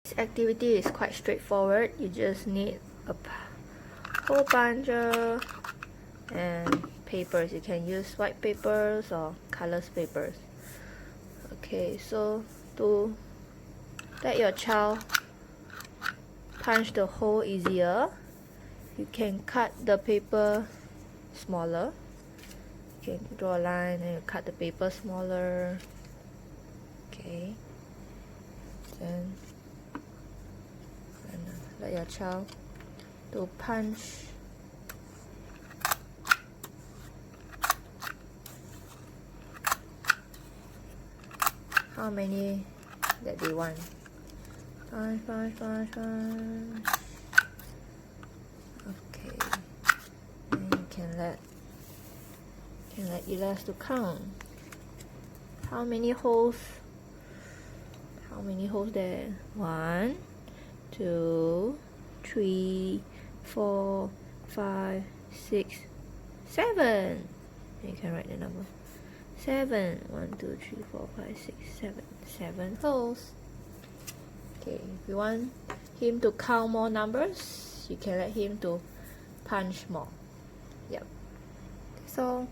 This activity is quite straightforward. You just need a hole puncher and papers. You can use white papers or colors papers. Okay, so to let your child punch the hole easier, you can cut the paper smaller. You can draw a line and you cut the paper smaller. Okay, then let your child to punch how many that they want. Punch. Okay, and you can let Elias to count how many holes. How many holes there? 1, 2, 3, 4, 5, 6, 7. You can write the number. 7. 1, 2, 3, 4, 5, 6, 7. 7 holes. Okay, if you want him to count more numbers, you can let him to punch more. Yep. So